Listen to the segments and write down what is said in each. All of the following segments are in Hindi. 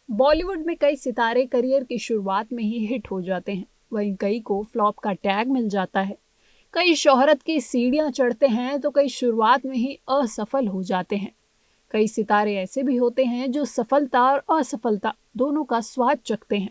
बॉलीवुड में कई सितारे करियर की शुरुआत में ही हिट हो जाते हैं, वहीं कई को फ्लॉप का टैग मिल जाता है। कई शोहरत की सीढ़ियां चढ़ते हैं तो कई शुरुआत में ही असफल हो जाते हैं। कई सितारे ऐसे भी होते हैं जो सफलता और असफलता दोनों का स्वाद चखते हैं।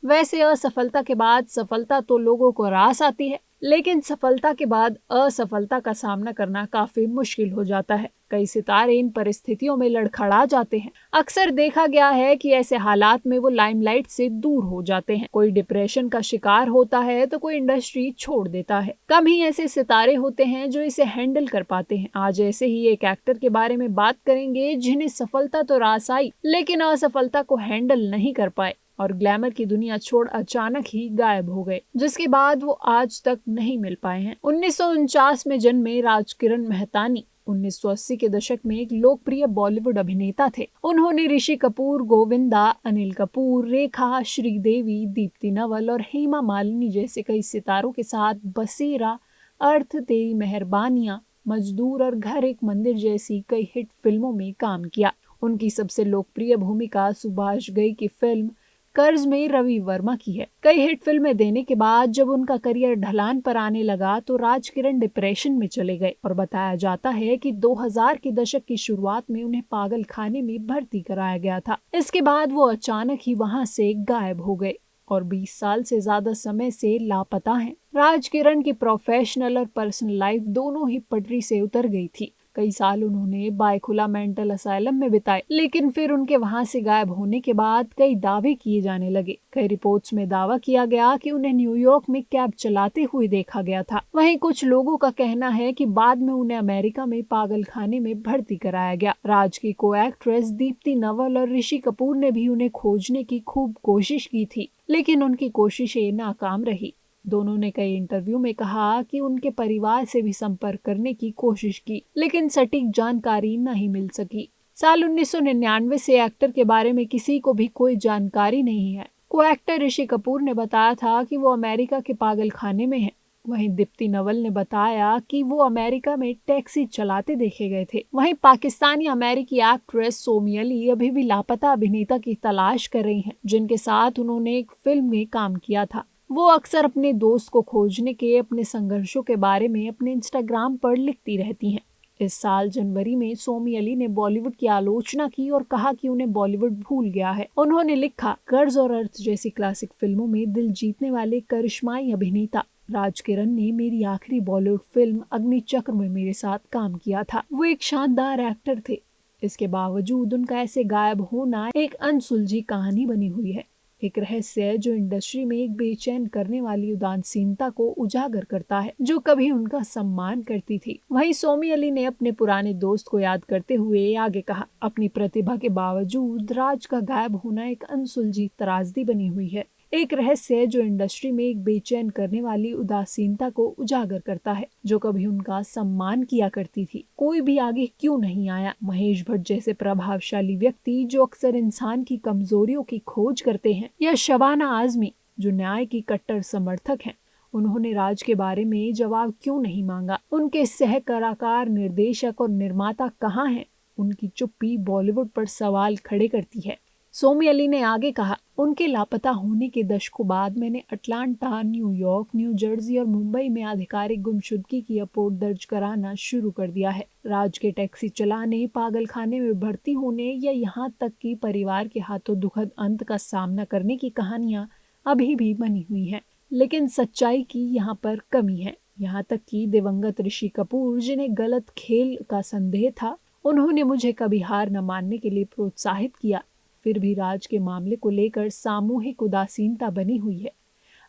वैसे असफलता के बाद सफलता तो लोगों को रास आती है, लेकिन सफलता के बाद असफलता का सामना करना काफी मुश्किल हो जाता है। कई सितारे इन परिस्थितियों में लड़खड़ा जाते हैं। अक्सर देखा गया है कि ऐसे हालात में वो लाइमलाइट से दूर हो जाते हैं। कोई डिप्रेशन का शिकार होता है तो कोई इंडस्ट्री छोड़ देता है। कम ही ऐसे सितारे होते हैं जो इसे हैंडल कर पाते हैं। आज ऐसे ही एक एक्टर के बारे में बात करेंगे जिन्हें सफलता तो रास आई, लेकिन असफलता को हैंडल नहीं कर पाए और ग्लैमर की दुनिया छोड़ अचानक ही गायब हो गए, जिसके बाद वो आज तक नहीं मिल पाए हैं। 1949 में जन्मे राजकिरण मेहतानी 1980 के दशक में एक लोकप्रिय बॉलीवुड अभिनेता थे। उन्होंने ऋषि कपूर, गोविंदा, अनिल कपूर, रेखा, श्रीदेवी, दीप्ति नवल और हेमा मालिनी जैसे कई सितारों के साथ बसेरा, अर्थ, तेरी मेहरबानियां, मजदूर और घर एक मंदिर जैसी कई हिट फिल्मों में काम किया। उनकी सबसे लोकप्रिय भूमिका सुभाष घई की फिल्म कर्ज में रवि वर्मा की है। कई हिट फिल्में देने के बाद जब उनका करियर ढलान पर आने लगा तो राजकिरण डिप्रेशन में चले गए और बताया जाता है कि 2000 के दशक की शुरुआत में उन्हें पागल खाने में भर्ती कराया गया था। इसके बाद वो अचानक ही वहां से गायब हो गए और 20 साल से ज्यादा समय से लापता हैं। राजकिरण की प्रोफेशनल और पर्सनल लाइफ दोनों ही पटरी से उतर गई थी। कई साल उन्होंने बायखुला मेंटल असाइलम में बिताए, लेकिन फिर उनके वहां से गायब होने के बाद कई दावे किए जाने लगे। कई रिपोर्ट्स में दावा किया गया कि उन्हें न्यूयॉर्क में कैब चलाते हुए देखा गया था। वहीं कुछ लोगों का कहना है कि बाद में उन्हें अमेरिका में पागल खाने में भर्ती कराया गया। राज की को एक्ट्रेस दीप्ति नवल और ऋषि कपूर ने भी उन्हें खोजने की खूब कोशिश की थी, लेकिन उनकी कोशिशें नाकाम रही। दोनों ने कई इंटरव्यू में कहा कि उनके परिवार से भी संपर्क करने की कोशिश की, लेकिन सटीक जानकारी नहीं मिल सकी। साल 1999 से एक्टर के बारे में किसी को भी कोई जानकारी नहीं है। को एक्टर ऋषि कपूर ने बताया था कि वो अमेरिका के पागल खाने में हैं। वहीं दीप्ति नवल ने बताया कि वो अमेरिका में टैक्सी चलाते देखे गए थे। वहीं पाकिस्तानी अमेरिकी एक्ट्रेस सोमी अली अभी भी लापता अभिनेता की तलाश कर रही हैं, जिनके साथ उन्होंने एक फिल्म में काम किया था। वो अक्सर अपने दोस्त को खोजने के अपने संघर्षों के बारे में अपने इंस्टाग्राम पर लिखती रहती हैं। इस साल जनवरी में सोमी अली ने बॉलीवुड की आलोचना की और कहा कि उन्हें बॉलीवुड भूल गया है। उन्होंने लिखा, कर्ज और अर्थ जैसी क्लासिक फिल्मों में दिल जीतने वाले करिश्माई अभिनेता राजकिरण ने मेरी आखिरी बॉलीवुड फिल्म अग्निचक्र में मेरे साथ काम किया था। वो एक शानदार एक्टर थे। इसके बावजूद उनका ऐसे गायब होना एक अनसुलझी कहानी बनी हुई है, एक रहस्य है जो इंडस्ट्री में एक बेचैन करने वाली उदासीनता को उजागर करता है जो कभी उनका सम्मान करती थी। वहीं सोमी अली ने अपने पुराने दोस्त को याद करते हुए आगे कहा, अपनी प्रतिभा के बावजूद राज का गायब होना एक अनसुलझी त्रासदी बनी हुई है, एक रहस्य है जो इंडस्ट्री में एक बेचैन करने वाली उदासीनता को उजागर करता है जो कभी उनका सम्मान किया करती थी। कोई भी आगे क्यों नहीं आया? महेश भट्ट जैसे प्रभावशाली व्यक्ति जो अक्सर इंसान की कमजोरियों की खोज करते हैं, या शबाना आजमी जो न्याय की कट्टर समर्थक हैं, उन्होंने राज के बारे में जवाब क्यों नहीं मांगा? उनके सह कलाकार, निर्देशक और निर्माता कहाँ हैं? उनकी चुप्पी बॉलीवुड पर सवाल खड़े करती है। सोमी अली ने आगे कहा, उनके लापता होने के दशकों बाद मैंने अटलांटा, न्यूयॉर्क, न्यू जर्सी और मुंबई में आधिकारिक गुमशुदगी की रिपोर्ट दर्ज कराना शुरू कर दिया है। राज के टैक्सी चलाने, पागल खाने में भर्ती होने या यहाँ तक कि परिवार के हाथों दुखद अंत का सामना करने की कहानियां अभी भी बनी हुई हैं, लेकिन सच्चाई की यहाँ पर कमी है। यहाँ तक कि दिवंगत ऋषि कपूर, जिन्हें गलत खेल का संदेह था, उन्होंने मुझे कभी हार न मानने के लिए प्रोत्साहित किया। फिर भी राज के मामले को लेकर सामूहिक उदासीनता बनी हुई है।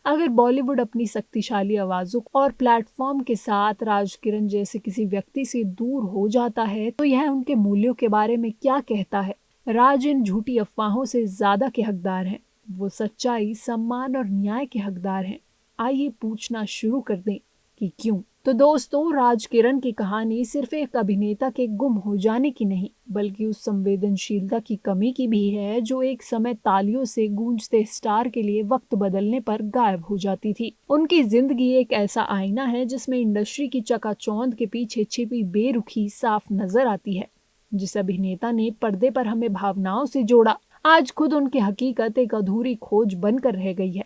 अगर बॉलीवुड अपनी शक्तिशाली आवाजों और प्लेटफॉर्म के साथ राजकिरण जैसे किसी व्यक्ति से दूर हो जाता है तो यह उनके मूल्यों के बारे में क्या कहता है? राज इन झूठी अफवाहों से ज्यादा के हकदार हैं। वो सच्चाई, सम्मान और न्याय के हकदार हैं। आइए पूछना शुरू कर दें कि क्यों। तो दोस्तों, राजकिरण की कहानी सिर्फ एक अभिनेता के गुम हो जाने की नहीं, बल्कि उस संवेदनशीलता की कमी की भी है जो एक समय तालियों से गूंजते स्टार के लिए वक्त बदलने पर गायब हो जाती थी। उनकी जिंदगी एक ऐसा आईना है जिसमें इंडस्ट्री की चकाचौंध के पीछे छिपी बेरुखी साफ नजर आती है। जिस अभिनेता ने पर्दे पर हमें भावनाओं से जोड़ा, आज खुद उनकी हकीकत एक अधूरी खोज बनकर रह गई है।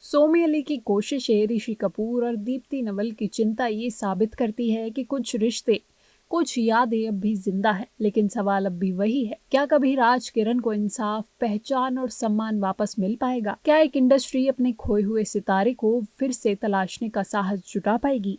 सोमी अली की कोशिशें, ऋषि कपूर और दीप्ति नवल की चिंता ये साबित करती है कि कुछ रिश्ते, कुछ यादें अब भी जिंदा हैं। लेकिन सवाल अब भी वही है, क्या कभी राज किरण को इंसाफ, पहचान और सम्मान वापस मिल पाएगा? क्या एक इंडस्ट्री अपने खोए हुए सितारे को फिर से तलाशने का साहस जुटा पाएगी?